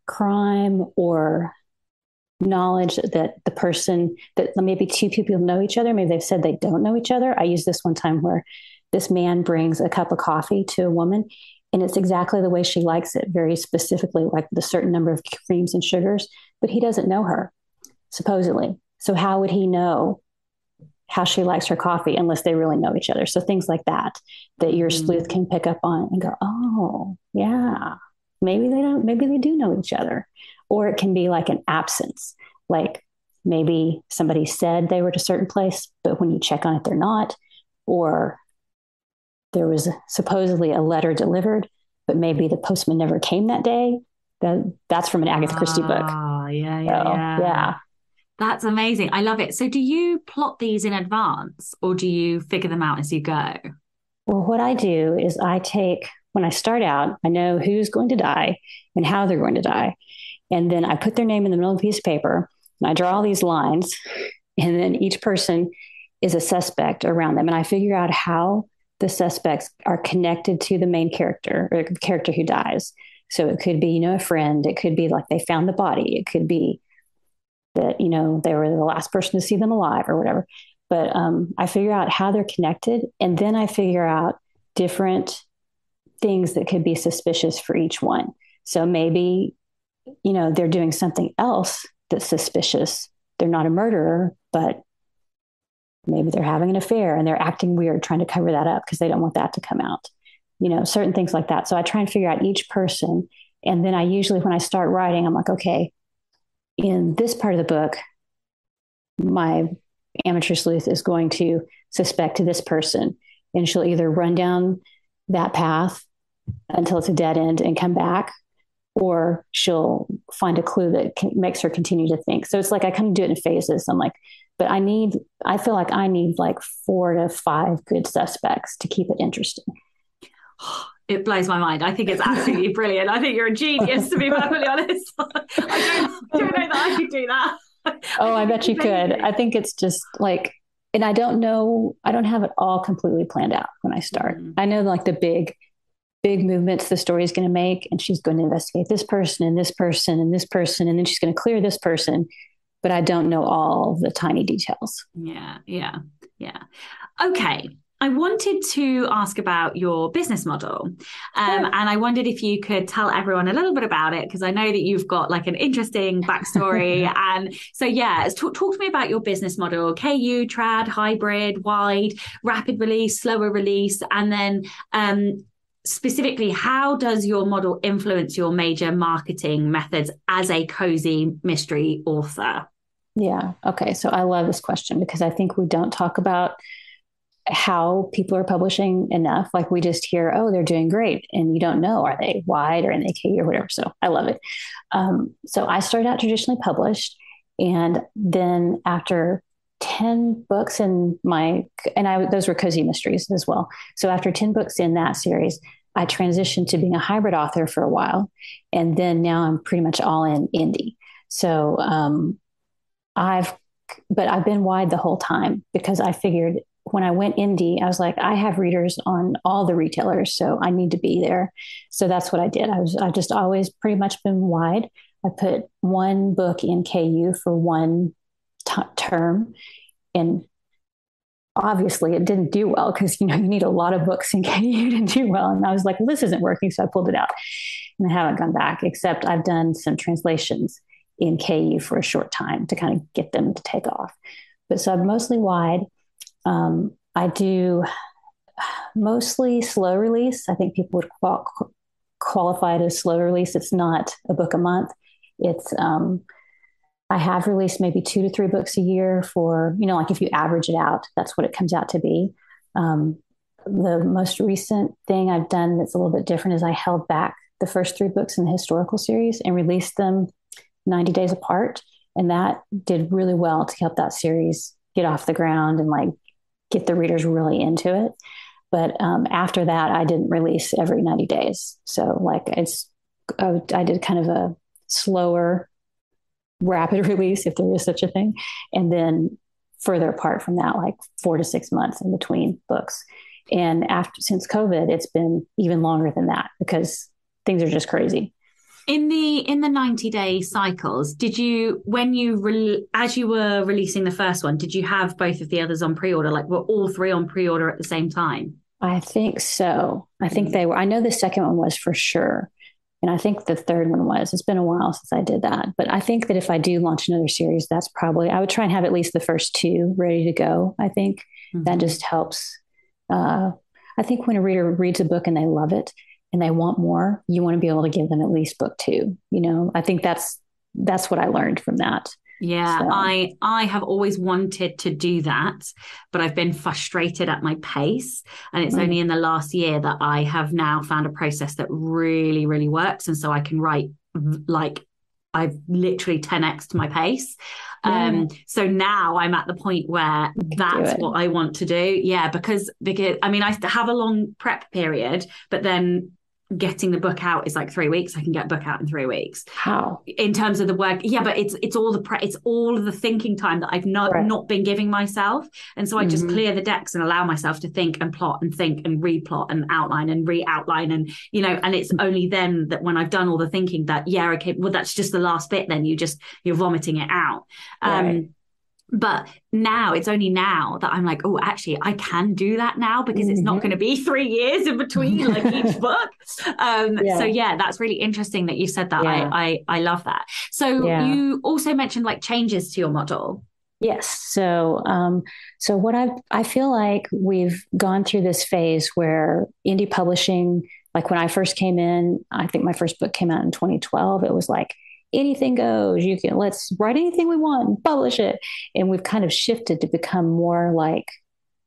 Speaker 2: crime, or knowledge that the person, that maybe two people know each other. Maybe they've said they don't know each other. I used this one time where this man brings a cup of coffee to a woman, and it's exactly the way she likes it, very specifically, the certain number of creams and sugars, but he doesn't know her, supposedly. So how would he know how she likes her coffee unless they really know each other? So things like that your sleuth can pick up on and go, oh, yeah, maybe they do know each other. Or it can be an absence. Maybe somebody said they were at a certain place, but when you check on it, they're not. Or there was supposedly a letter delivered, but maybe the postman never came that day. That's from an Agatha Christie book.
Speaker 1: Oh, yeah. That's amazing. I love it. So do you plot these in advance, or do you figure them out as you go?
Speaker 2: Well, what I do is when I start out, I know who's going to die and how they're going to die. And then I put their name in the middle of a piece of paper, and I draw all these lines, and then each person is a suspect around them. And I figure out how the suspects are connected to the main character, or the character who dies. So it could be, a friend. It could be they found the body. It could be that, they were the last person to see them alive or whatever. But I figure out how they're connected. And then I figure out different things that could be suspicious for each one. So maybe, they're doing something else that's suspicious. They're not a murderer, but maybe they're having an affair and they're acting weird, trying to cover that up because they don't want that to come out. Certain things like that. So I try and figure out each person. And then I usually, when I start writing, I'm like, okay, in this part of the book, my amateur sleuth is going to suspect to this person, and she'll either run down that path until it's a dead end and come back, or she'll find a clue that makes her continue to think. So it's I kind of do it in phases. I'm like, but I feel like I need 4 to 5 good suspects to keep it interesting.
Speaker 1: It blows my mind. I think it's absolutely brilliant. I think you're a genius, to be perfectly honest. I don't know that I could do that.
Speaker 2: Oh, I bet you could. I think it's just and I don't have it all completely planned out when I start. I know the big movements the story's going to make, and she's going to investigate this person and this person and this person, and then she's going to clear this person, but I don't know all the tiny details.
Speaker 1: Yeah. Okay. I wanted to ask about your business model. And I wondered if you could tell everyone a little bit about it, because I know that you've got an interesting backstory. And so, talk to me about your business model: KU, trad, hybrid, wide, rapid release, slower release. And then specifically, how does your model influence your major marketing methods as a cozy mystery author?
Speaker 2: Yeah. Okay. So I love this question because I think we don't talk about how people are publishing enough. Like we just hear, oh, they're doing great. And you don't know, are they wide or in the KU or whatever. So I love it. So I started out traditionally published. And then after 10 books in those were cozy mysteries as well. So after 10 books in that series, I transitioned to being a hybrid author for a while. And then now I'm pretty much all in indie. So I've been wide the whole time because I figured when I went indie, I was like, I have readers on all the retailers, so I need to be there. So that's what I did. I've just always pretty much been wide. I put one book in KU for one term, and obviously it didn't do well because you need a lot of books in KU to do well. And I was like, well, this isn't working, so I pulled it out, and I haven't gone back. Except I've done some translations in KU for a short time to kind of get them to take off. But so I'm mostly wide. I do mostly slow release. I think people would qualify it as slow release. It's not a book a month. It's I have released maybe 2 to 3 books a year for, like if you average it out, that's what it comes out to be. The most recent thing I've done that's a little bit different is I held back the first 3 books in the historical series and released them 90 days apart. And that did really well to help that series get off the ground and like get the readers really into it. But after that, I didn't release every 90 days. So like I did kind of a slower, rapid release, if there is such a thing. And then further apart from that, like 4 to 6 months in between books. And since COVID, it's been even longer than that because things are just crazy.
Speaker 1: In the 90-day cycles, did you, as you were releasing the first one, did you have both of the others on pre-order? Like were all 3 on pre-order at the same time?
Speaker 2: I think so. I think they were. I know the second one was for sure. And I think the third one was. It's been a while since I did that. But I think that if I do launch another series, I would try and have at least the first 2 ready to go. I think that just helps. I think when a reader reads a book and they love it, and they want more, you want to be able to give them at least book 2. I think that's what I learned from that.
Speaker 1: Yeah, so. I have always wanted to do that, but I've been frustrated at my pace. And it's only in the last year that I have now found a process that really, really works. And so I can write I've literally 10x'd my pace. Yeah. So now I'm at the point where that's what I want to do. Yeah, because I mean, I have a long prep period, but then getting the book out is like 3 weeks. I can get a book out in 3 weeks.
Speaker 2: How?
Speaker 1: In terms of the work, yeah, but it's all it's all of the thinking time that I've not been giving myself, and so I just clear the decks and allow myself to think and plot and think and replot and outline and re-outline, and and it's only then that when I've done all the thinking that okay, well that's just the last bit. Then you're vomiting it out. Right. But it's only now that I'm like, oh, actually, I can do that now because it's not going to be 3 years in between like each book. So yeah, that's really interesting that you said that. Yeah. I love that. So you also mentioned like changes to your model.
Speaker 2: Yes. So what I feel like we've gone through this phase where indie publishing, like when I first came in, I think my first book came out in 2012. It was like, anything goes. Let's write anything we want and publish it. And we've kind of shifted to become more like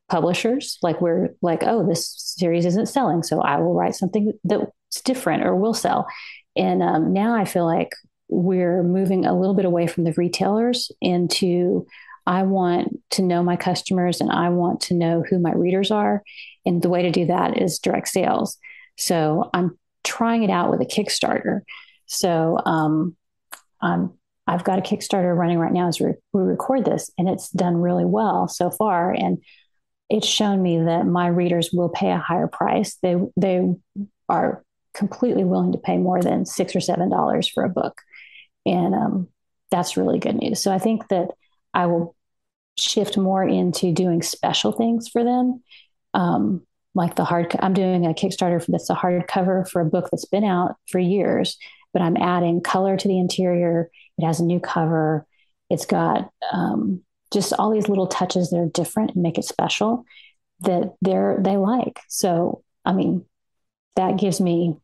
Speaker 2: publishers. Like we're like, oh, this series isn't selling, so I will write something that's different or will sell. And now I feel like we're moving a little bit away from the retailers into I want to know my customers and I want to know who my readers are. And the way to do that is direct sales. So I'm trying it out with a Kickstarter. So I've got a Kickstarter running right now as we record this, and it's done really well so far. And it's shown me that my readers will pay a higher price. They are completely willing to pay more than $6 or $7 for a book. And that's really good news. So I think that I will shift more into doing special things for them. Like I'm doing a Kickstarter that's a hardcover for a book that's been out for years, but I'm adding color to the interior. It has a new cover. It's got just all these little touches that are different and make it special that they like. So, I mean, that gives me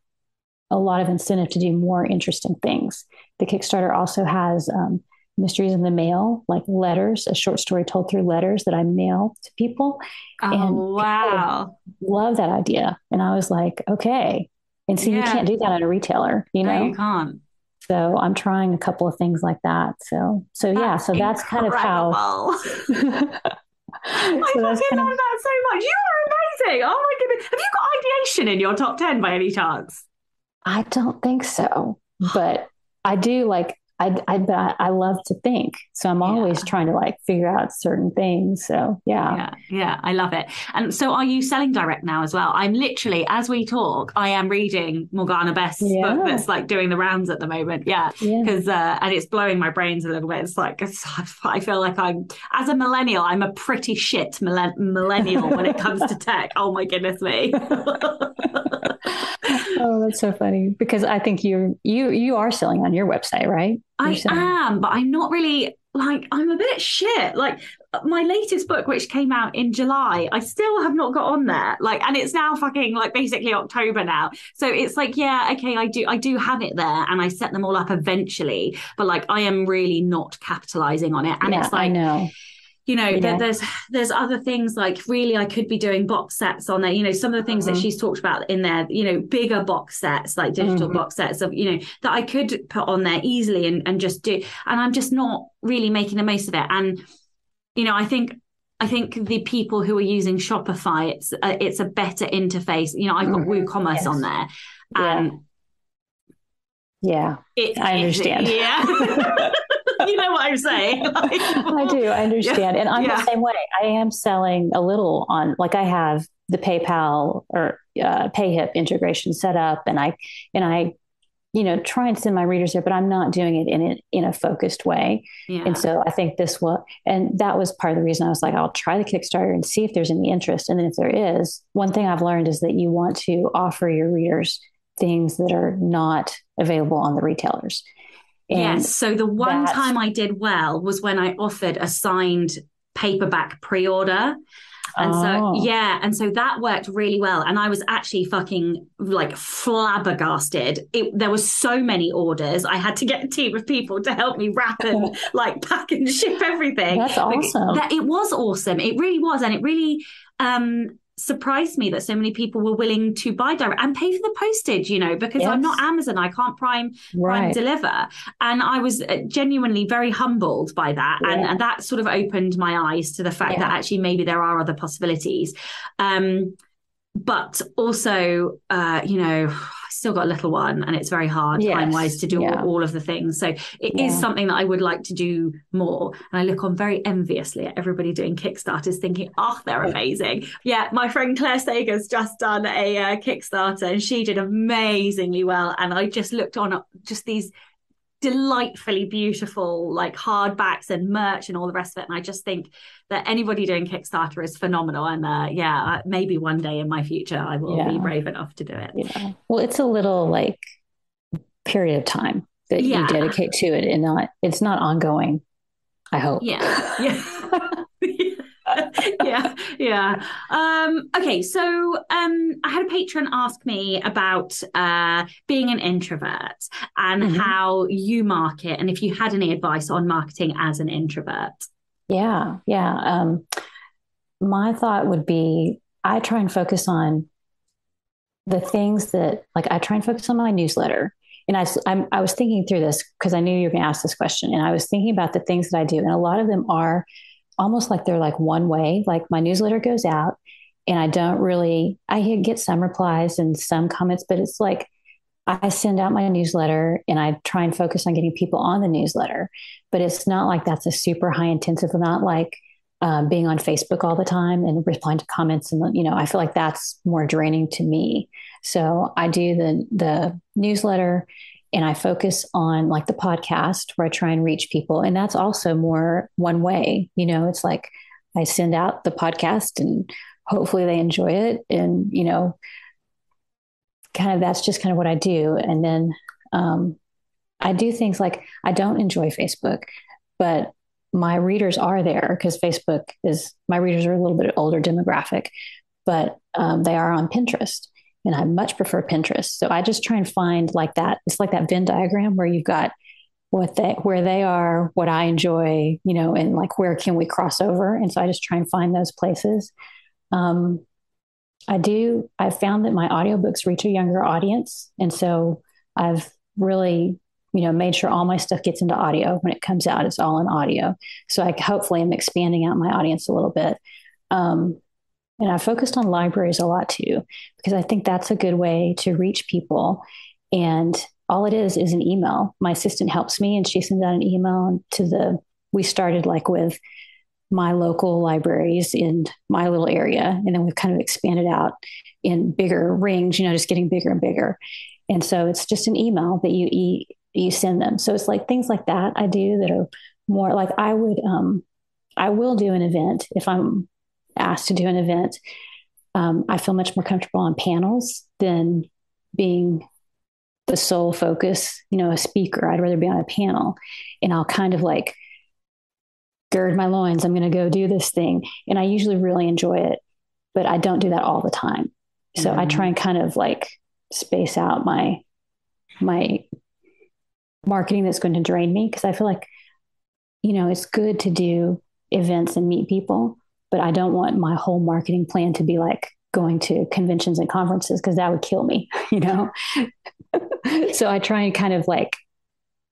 Speaker 2: a lot of incentive to do more interesting things. The Kickstarter also has mysteries in the mail, like letters, a short story told through letters that I mail to people. And
Speaker 1: Oh, wow.
Speaker 2: love that idea. And I was like, okay. And so you
Speaker 1: Yeah.
Speaker 2: can't do that at a retailer, you
Speaker 1: No, you
Speaker 2: know?
Speaker 1: can't.
Speaker 2: So I'm trying a couple of things like that. So yeah,
Speaker 1: That's
Speaker 2: so that's kind of how
Speaker 1: incredible. I
Speaker 2: so that's
Speaker 1: fucking
Speaker 2: kind of
Speaker 1: love that so much. You are amazing. Oh my goodness. Have you got ideation in your top 10 by any chance?
Speaker 2: I don't think so, but I do like I love to think. So I'm always
Speaker 1: Yeah.
Speaker 2: trying to like figure out certain things. So yeah.
Speaker 1: Yeah, yeah, I love it. And so are you selling direct now as well? I'm literally, as we talk, I am reading Morgana Best's book
Speaker 2: Yeah.
Speaker 1: that's like doing the rounds at the moment. Yeah,
Speaker 2: Yeah.
Speaker 1: because and it's blowing my brains a little bit. I feel like I'm, as a millennial, I'm a pretty shit millennial when it comes to tech. Oh my goodness me.
Speaker 2: Oh, that's so funny because I think you are selling on your website, right? You're
Speaker 1: I
Speaker 2: selling.
Speaker 1: am, but I'm not really like, I'm a bit shit. Like my latest book, which came out in July, I still have not got on there. Like, and it's now fucking like basically October now. So it's like, yeah, okay, I do have it there and I set them all up eventually, but like I am really not capitalizing on it. And
Speaker 2: Yeah,
Speaker 1: it's
Speaker 2: I
Speaker 1: like,
Speaker 2: know.
Speaker 1: that
Speaker 2: Yeah.
Speaker 1: there's other things like really I could be doing box sets on there. Some of the things that
Speaker 2: Hmm.
Speaker 1: she's talked about in there, bigger box sets, like digital
Speaker 2: Hmm.
Speaker 1: box sets of, that I could put on there easily and just do. And I'm just not really making the most of it. And, I think the people who are using Shopify, it's a better interface. I've got
Speaker 2: Hmm.
Speaker 1: WooCommerce on
Speaker 2: Yes.
Speaker 1: there
Speaker 2: Yeah.
Speaker 1: and
Speaker 2: Yeah. I understand.
Speaker 1: yeah. You know what I'm saying? Like,
Speaker 2: I do. I
Speaker 1: yeah,
Speaker 2: understand. And I'm the
Speaker 1: yeah.
Speaker 2: same way. I am selling a little on, like I have the PayPal or PayHip integration set up, and I, try and send my readers there, but I'm not doing it in a focused way. And
Speaker 1: Yeah.
Speaker 2: so I think this will, and that was part of the reason I was like, I'll try the Kickstarter and see if there's any interest. And then if there is, one thing I've learned is that you want to offer your readers things that are not available on the retailers.
Speaker 1: Yes.
Speaker 2: And
Speaker 1: So the one
Speaker 2: that's,
Speaker 1: time I did well was when I offered a signed paperback pre-order. And so,
Speaker 2: oh,
Speaker 1: yeah. And so that worked really well. And I was actually fucking like flabbergasted. There was so many orders. I had to get a team of people to help me wrap and like pack and ship everything.
Speaker 2: that's
Speaker 1: But
Speaker 2: awesome.
Speaker 1: it was awesome. It really was. And it really, surprised me that so many people were willing to buy direct and pay for the postage, because I'm not
Speaker 2: Yes.
Speaker 1: Amazon. I can't prime
Speaker 2: Right.
Speaker 1: deliver. And I was genuinely very humbled by that. And
Speaker 2: Yeah.
Speaker 1: that sort of opened my eyes to the fact that
Speaker 2: Yeah.
Speaker 1: actually maybe there are other possibilities. But also, I still got a little one and it's very hard time wise
Speaker 2: Yes.
Speaker 1: to do
Speaker 2: Yeah.
Speaker 1: all of the things. So it is
Speaker 2: Yeah.
Speaker 1: something that I would like to do more. And I look on very enviously at everybody doing Kickstarters thinking, oh, they're amazing. Yeah. My friend Claire Sager's just done a Kickstarter and she did amazingly well. And I just looked on just these delightfully beautiful like hardbacks and merch and all the rest of it, and I just think that anybody doing Kickstarter is phenomenal. And maybe one day in my future I will be
Speaker 2: Yeah.
Speaker 1: brave enough to do it.
Speaker 2: Yeah. Well, it's a little like period of time that you
Speaker 1: Yeah,
Speaker 2: dedicate to it and it's not ongoing, I hope.
Speaker 1: yeah, yeah. Yeah, yeah. Okay, so I had a patron ask me about being an introvert and
Speaker 2: Mhm.
Speaker 1: how you market, and if you had any advice on marketing as an introvert.
Speaker 2: Yeah. Yeah. My thought would be I try and focus on the things that, like, I try and focus on my newsletter. And I was thinking through this because I knew you were going to ask this question. And I was thinking about the things that I do. And a lot of them are almost like they're like one way. Like my newsletter goes out and I get some replies and some comments, but it's like I send out my newsletter and I try and focus on getting people on the newsletter. But it's not like that's a super high intensive, not like being on Facebook all the time and replying to comments. And, I feel like that's more draining to me. So I do the newsletter and I focus on like the podcast where I try and reach people. And that's also more one way, it's like I send out the podcast and hopefully they enjoy it. And, kind of that's just kind of what I do. And then I do things like I don't enjoy Facebook, but my readers are there because my readers are a little bit older demographic, but they are on Pinterest. and I much prefer Pinterest. So I just try and find like that. It's like that Venn diagram where you've got where they are, what I enjoy, and like where can we cross over. And so I just try and find those places. I've found that my audiobooks reach a younger audience. And so I've really, made sure all my stuff gets into audio. When it comes out, it's all in audio. So I hopefully am expanding out my audience a little bit. And I focused on libraries a lot too, because I think that's a good way to reach people. And all it is an email. My assistant helps me and she sends out an email we started like with my local libraries in my little area. And then we've kind of expanded out in bigger rings, just getting bigger and bigger. And so it's just an email that you send them. So it's like things like that I do that are more like I will do an event if I'm asked to do an event. I feel much more comfortable on panels than being the sole focus, a speaker. I'd rather be on a panel, and I'll kind of like gird my loins. I'm going to go do this thing. And I usually really enjoy it, but I don't do that all the time. So I try and kind of like space out my marketing that's going to drain me. Cause I feel like, it's good to do events and meet people, but I don't want my whole marketing plan to be like going to conventions and conferences, because that would kill me, So I try and kind of like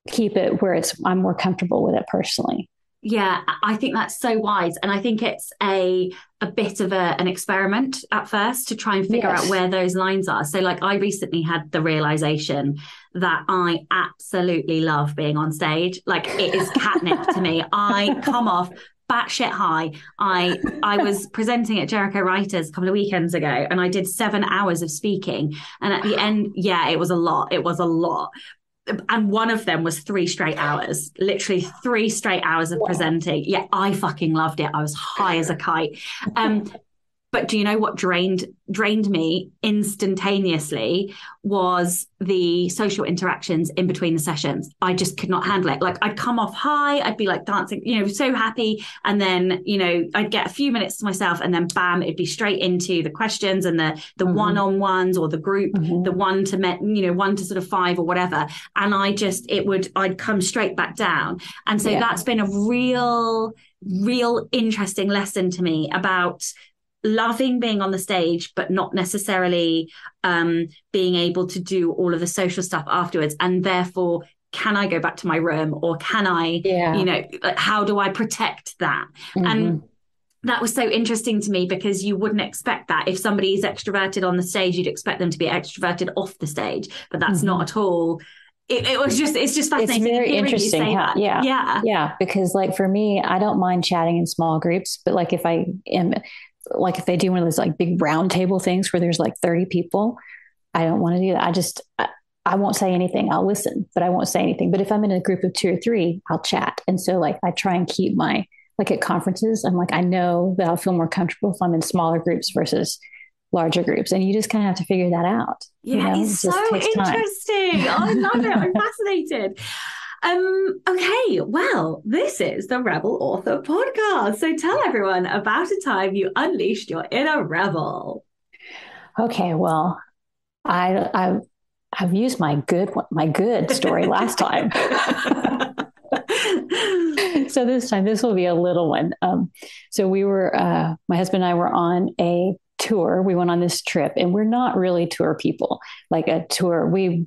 Speaker 2: keep it where I'm more comfortable with it personally.
Speaker 1: Yeah, I think that's so wise. And I think it's a bit of an experiment at first to try and figure out where those lines are. So like I recently had the realization that I absolutely love being on stage. Like it is catnip to me. I come off batshit high. I was presenting at Jericho Writers a couple of weekends ago, and I did 7 hours of speaking. And at the end, it was a lot. It was a lot. And one of them was 3 straight hours, literally 3 straight hours of presenting. Yeah, I fucking loved it. I was high as a kite. But do you know what drained me instantaneously was the social interactions in between the sessions. I just could not handle it. Like I'd come off high, I'd be like dancing, so happy. And then, I'd get a few minutes to myself and then bam, it'd be straight into the questions and the one-on-ones or the group, the one to sort of 5 or whatever. And I'd come straight back down. And so that's been a real interesting lesson to me about loving being on the stage, but not necessarily being able to do all of the social stuff afterwards. And therefore, can I go back to my room, or can I, how do I protect that? And that was so interesting to me, because you wouldn't expect that. If somebody is extroverted on the stage, you'd expect them to be extroverted off the stage, but that's not at all. It's just fascinating.
Speaker 2: It's very interesting. Yeah. Because like for me, I don't mind chatting in small groups, but like if they do one of those like big round table things where there's like 30 people, I don't want to do that. I won't say anything. I'll listen, but I won't say anything. But if I'm in a group of 2 or 3, I'll chat. And so like I try and keep like at conferences, I'm like, I know that I'll feel more comfortable if I'm in smaller groups versus larger groups. And you just kind of have to figure that out.
Speaker 1: Yeah, it's so interesting. I love it. I'm fascinated. Okay, well, this is the Rebel Author Podcast. So tell everyone about a time you unleashed your inner rebel.
Speaker 2: Okay, well, I've used my good story last time. So this will be a little one. So we were, my husband and I were on a tour. We went on this trip, and we're not really tour people. Like a tour, we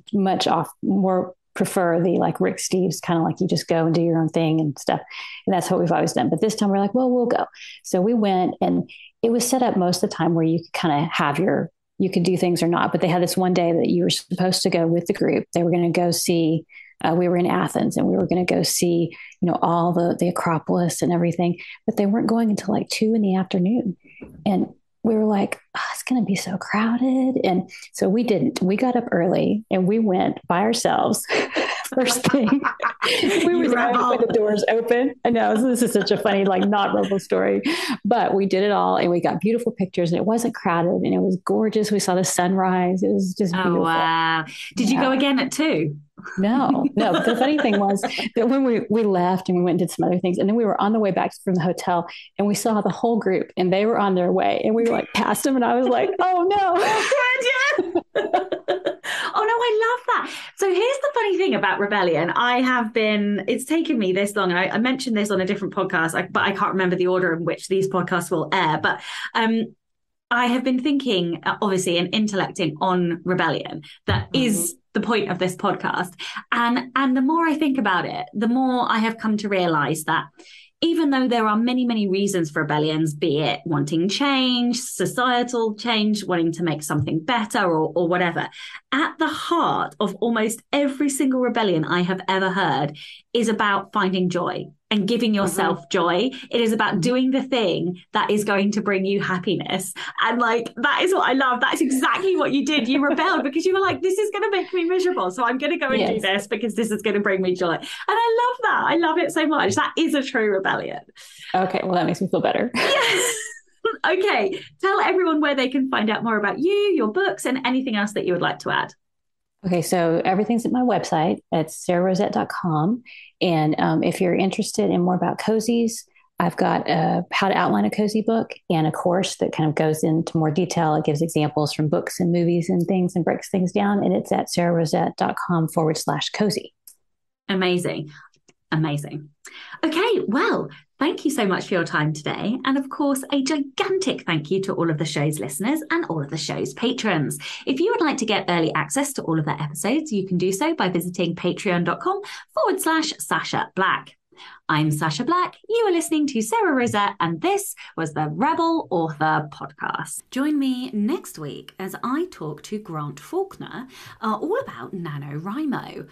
Speaker 2: more prefer the like Rick Steves, kind of like you just go and do your own thing and stuff. And that's what we've always done. But this time we're like, well, we'll go. So we went, and it was set up most of the time where you could kind of you could do things or not. But they had this one day that you were supposed to go with the group. They were going to go see, we were in Athens, and we were going to go see, all the Acropolis and everything, but they weren't going until like 2 p.m. And we were like, it's going to be so crowded. And so we didn't. We got up early and we went by ourselves. First thing, we were there when the doors open. I know this is such a funny, like not rebel story, but we did it all, and we got beautiful pictures, and it wasn't crowded, and it was gorgeous. We saw the sunrise. It was just beautiful.
Speaker 1: Oh, wow. Did you go again at 2?
Speaker 2: No, no. But the funny thing was that when we left and we went and did some other things, and then we were on the way back from the hotel, and we saw the whole group, and they were on their way, and we were like past them, and I was like, oh no.
Speaker 1: Oh no, I love that. So here's the funny thing about rebellion. It's taken me this long, and I mentioned this on a different podcast, but I can't remember the order in which these podcasts will air. But I have been thinking, obviously, and intellecting on rebellion. That is the point of this podcast. And the more I think about it, the more I have come to realize that even though there are many, many reasons for rebellions, be it wanting change, societal change, wanting to make something better or whatever, at the heart of almost every single rebellion I have ever heard is about finding joy and giving yourself joy. It is about doing the thing that is going to bring you happiness. And like, that is what I love. That is exactly what you did. You rebelled because you were like, this is going to make me miserable. So I'm going to go and do this because this is going to bring me joy. And I love that. I love it so much. That is a true rebellion.
Speaker 2: Okay. Well, that makes me feel better.
Speaker 1: Yes. Okay. Tell everyone where they can find out more about you, your books, and anything else that you would like to add.
Speaker 2: Okay, so everything's at my website. It's sararosett.com. And if you're interested in more about Cozies, I've got how to outline a cozy book and a course that kind of goes into more detail. It gives examples from books and movies and things and breaks things down. And it's at sararosett.com/cozy.
Speaker 1: Amazing. Amazing. Okay, well, thank you so much for your time today. And of course, a gigantic thank you to all of the show's listeners and all of the show's patrons. If you would like to get early access to all of their episodes, you can do so by visiting patreon.com/Sasha Black. I'm Sasha Black. You are listening to Sara Rosett, and this was the Rebel Author Podcast. Join me next week as I talk to Grant Faulkner all about NaNoWriMo.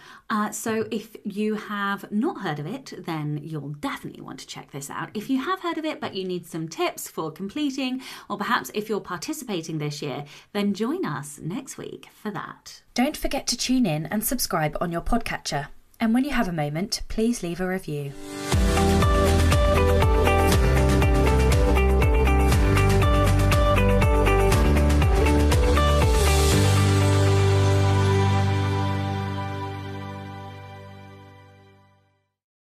Speaker 1: So if you have not heard of it, then you'll definitely want to check this out. If you have heard of it, but you need some tips for completing, or perhaps if you're participating this year, then join us next week for that.
Speaker 3: Don't forget to tune in and subscribe on your podcatcher. And when you have a moment, please leave a review.